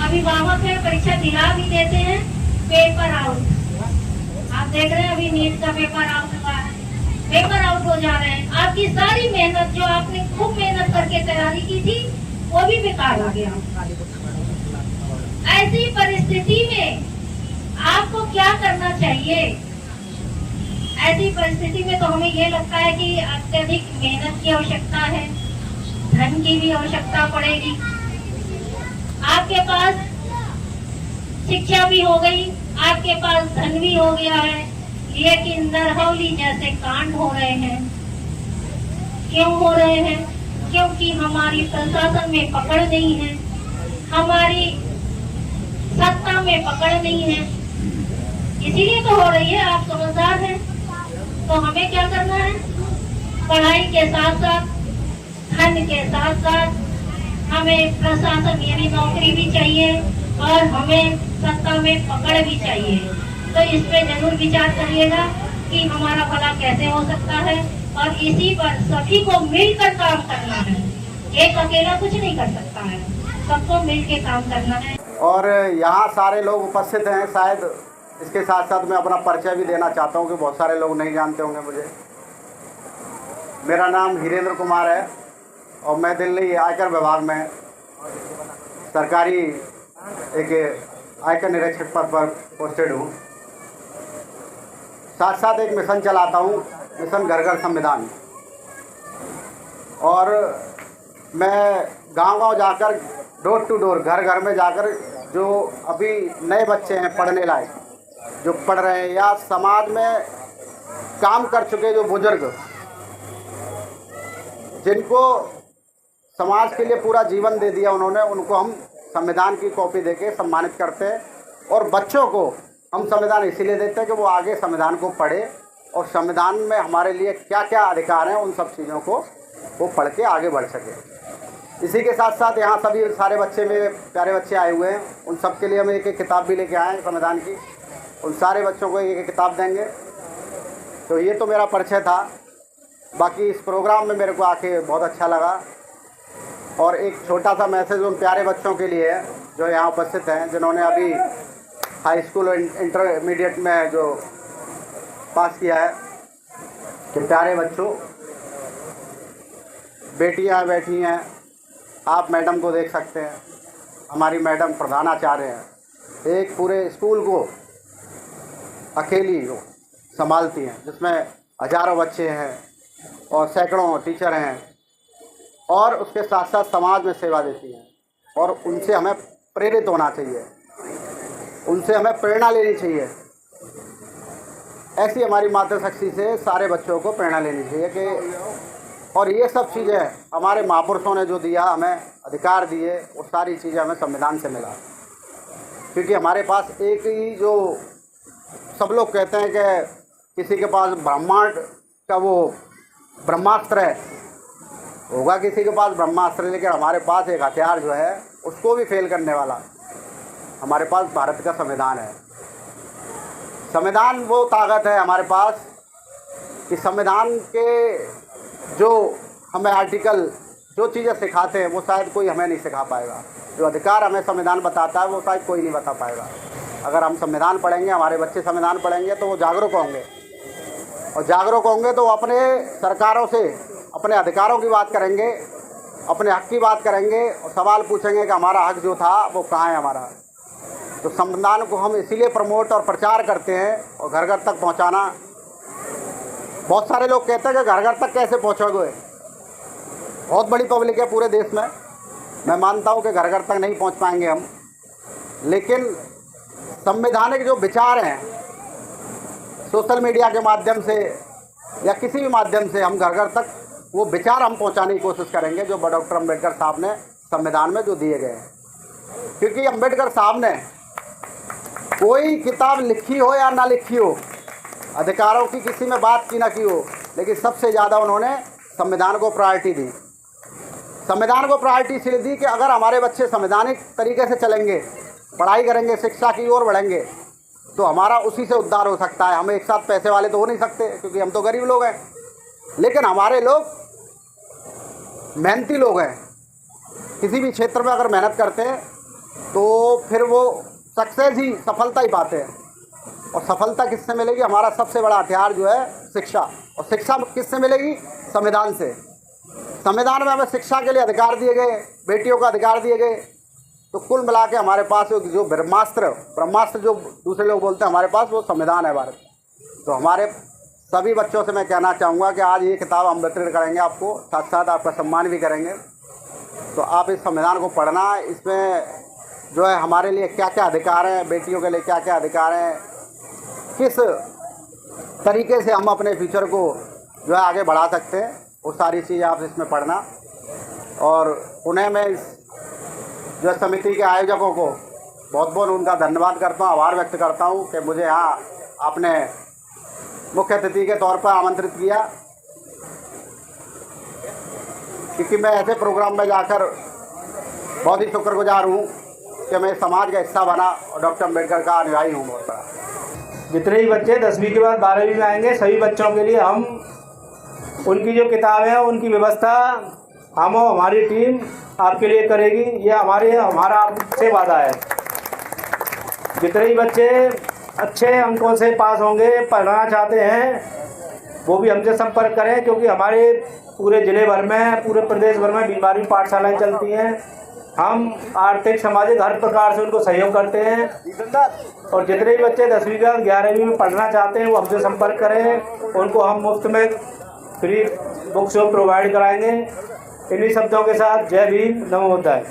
अभिभावक है, परीक्षा दिला भी देते हैं, पेपर आउट। आप देख रहे हैं अभी नीट का पेपर आउट हुआ है, पेपर आउट हो जा रहे हैं। आपकी सारी मेहनत जो आपने खूब मेहनत करके तैयारी की थी वो भी बेकार हो गया। ऐसी परिस्थिति में आपको क्या करना चाहिए? ऐसी परिस्थिति में तो हमें ये लगता है कि अत्यधिक मेहनत की आवश्यकता है, धन की भी आवश्यकता पड़ेगी। आपके पास शिक्षा भी हो गई, आपके पास धन भी हो गया है, लेकिन नरहौली जैसे कांड हो रहे हैं। क्यों हो रहे हैं? क्योंकि हमारी प्रशासन में पकड़ नहीं है, हमारी सत्ता में पकड़ नहीं है, इसीलिए तो हो रही है। आप समझदार हैं, तो हमें क्या करना है? पढ़ाई के साथ साथ, धन के साथ साथ हमें प्रशासन यानी नौकरी भी चाहिए और हमें सत्ता में पकड़ भी चाहिए। तो इस पे जरूर विचार करिएगा कि हमारा भला कैसे हो सकता है, और इसी पर सभी को मिलकर काम करना है। एक अकेला कुछ नहीं कर सकता है, सबको मिलकर काम करना है। और यहाँ सारे लोग उपस्थित हैं। शायद इसके साथ साथ मैं अपना परिचय भी देना चाहता हूँ कि बहुत सारे लोग नहीं जानते होंगे मुझे। मेरा नाम हीरेंद्र कुमार है और मैं दिल्ली आयकर विभाग में सरकारी एक आयकर निरीक्षक पद पर पोस्टेड हूँ। साथ साथ एक मिशन चलाता हूँ, मिशन घर घर संविधान। और मैं गांव-गांव जाकर, डोर टू डोर, घर घर में जाकर जो अभी नए बच्चे हैं पढ़ने लायक, जो पढ़ रहे हैं या समाज में काम कर चुके जो बुजुर्ग, जिनको समाज के लिए पूरा जीवन दे दिया उन्होंने, उनको हम संविधान की कॉपी देके सम्मानित करते हैं। और बच्चों को हम संविधान इसीलिए देते हैं कि वो आगे संविधान को पढ़े और संविधान में हमारे लिए क्या क्या अधिकार हैं उन सब चीज़ों को वो पढ़ के आगे बढ़ सके। इसी के साथ साथ यहाँ सभी सारे बच्चे, मेरे प्यारे बच्चे आए हुए हैं, उन सब के लिए हम एक एक किताब भी लेके आए हैं संविधान की। उन सारे बच्चों को एक एक किताब देंगे। तो ये तो मेरा परिचय था। बाकी इस प्रोग्राम में मेरे को आके बहुत अच्छा लगा। और एक छोटा सा मैसेज उन प्यारे बच्चों के लिए है जो यहाँ उपस्थित हैं, जिन्होंने अभी हाई स्कूल और इंटरमीडिएट में जो पास किया है, कि प्यारे बच्चों, बेटियाँ बैठी हैं, आप मैडम को देख सकते हैं। हमारी मैडम प्रधानाचार्य हैं, एक पूरे स्कूल को अकेली वो संभालती हैं, जिसमें हज़ारों बच्चे हैं और सैकड़ों टीचर हैं, और उसके साथ साथ समाज में सेवा देती हैं। और उनसे हमें प्रेरित होना चाहिए, उनसे हमें प्रेरणा लेनी चाहिए। ऐसी हमारी मातृशक्ति से सारे बच्चों को प्रेरणा लेनी चाहिए कि, और ये सब चीज़ें हमारे महापुरुषों ने जो दिया, हमें अधिकार दिए, वो सारी चीज़ें हमें संविधान से मिला। क्योंकि हमारे पास एक ही, जो सब लोग कहते हैं कि किसी के पास ब्रह्मांड का वो ब्रह्मास्त्र है, होगा किसी के पास ब्रह्मास्त्र, लेकिन हमारे पास एक हथियार जो है उसको भी फेल करने वाला हमारे पास भारत का संविधान है। संविधान वो ताकत है हमारे पास कि संविधान के जो हमें आर्टिकल, जो चीज़ें सिखाते हैं, वो शायद कोई हमें नहीं सिखा पाएगा। जो अधिकार हमें संविधान बताता है वो शायद कोई नहीं बता पाएगा। अगर हम संविधान पढ़ेंगे, हमारे बच्चे संविधान पढ़ेंगे, तो वो जागरूक होंगे, और जागरूक होंगे तो वो अपने सरकारों से अपने अधिकारों की बात करेंगे, अपने हक की बात करेंगे, और सवाल पूछेंगे कि हमारा हक जो था वो कहाँ है हमारा। तो संविधान को हम इसीलिए प्रमोट और प्रचार करते हैं, और घर घर तक पहुँचाना। बहुत सारे लोग कहते हैं कि घर घर तक कैसे पहुँचोगे, बहुत बड़ी पब्लिक है पूरे देश में। मैं मानता हूँ कि घर घर तक नहीं पहुँच पाएंगे हम, लेकिन संवैधानिक जो विचार हैं, सोशल मीडिया के माध्यम से या किसी भी माध्यम से हम घर घर तक वो विचार हम पहुंचाने की कोशिश करेंगे, जो डॉक्टर अम्बेडकर साहब ने संविधान में जो दिए गए हैं। क्योंकि अम्बेडकर साहब ने कोई किताब लिखी हो या ना लिखी हो, अधिकारों की किसी में बात की ना की हो, लेकिन सबसे ज़्यादा उन्होंने संविधान को प्रायोरिटी दी। संविधान को प्रायोरिटी इसलिए दी कि अगर हमारे बच्चे संवैधानिक तरीके से चलेंगे, पढ़ाई करेंगे, शिक्षा की ओर बढ़ेंगे, तो हमारा उसी से उद्धार हो सकता है। हम एक साथ पैसे वाले तो हो नहीं सकते, क्योंकि हम तो गरीब लोग हैं, लेकिन हमारे लोग मेहनती लोग हैं। किसी भी क्षेत्र में अगर मेहनत करते हैं तो फिर वो सक्सेस ही, सफलता ही पाते हैं। और सफलता किससे मिलेगी? हमारा सबसे बड़ा हथियार जो है शिक्षा। और शिक्षा किससे मिलेगी? संविधान से। संविधान में हमें शिक्षा के लिए अधिकार दिए गए, बेटियों का अधिकार दिए गए। तो कुल मिला के हमारे पास जो ब्रह्मास्त्र जो दूसरे लोग बोलते हैं, हमारे पास वो संविधान है भारत। तो हमारे सभी बच्चों से मैं कहना चाहूँगा कि आज ये किताब हम वितरित करेंगे आपको, साथ साथ आपका सम्मान भी करेंगे। तो आप इस संविधान को पढ़ना, इसमें जो है हमारे लिए क्या क्या अधिकार हैं, बेटियों के लिए क्या क्या अधिकार हैं, किस तरीके से हम अपने फ्यूचर को जो है आगे बढ़ा सकते हैं, वो सारी चीज़ आप इसमें पढ़ना। और उन्हें मैं इस जो समिति के आयोजकों को बहुत बहुत उनका धन्यवाद करता हूँ, आभार व्यक्त करता हूँ कि मुझे यहाँ आपने मुख्य अतिथि के तौर पर आमंत्रित किया, क्योंकि मैं ऐसे प्रोग्राम में जाकर बहुत ही शुक्रगुजार हूँ कि मैं समाज का हिस्सा बना और डॉक्टर अम्बेडकर का अनुयायी हूँ बहुत बड़ा। जितने ही बच्चे 10वीं के बाद 12वीं में आएंगे, सभी बच्चों के लिए हम उनकी जो किताबें हैं उनकी व्यवस्था हम और हमारी टीम आपके लिए करेगी। ये हमारा आपसे वादा है। जितने ही बच्चे अच्छे अंकों से पास होंगे, पढ़ना चाहते हैं, वो भी हमसे संपर्क करें, क्योंकि हमारे पूरे ज़िले भर में, पूरे प्रदेश भर में बीमारी पाठशालाएँ चलती हैं। हम आर्थिक, सामाजिक हर प्रकार से उनको सहयोग करते हैं। और जितने भी बच्चे 10वीं का 11वीं में पढ़ना चाहते हैं वो हमसे संपर्क करें, उनको हम मुफ्त में फ्री बुक्स प्रोवाइड कराएंगे। इन्हीं शब्दों के साथ जय भीम, नमो बुद्धाय।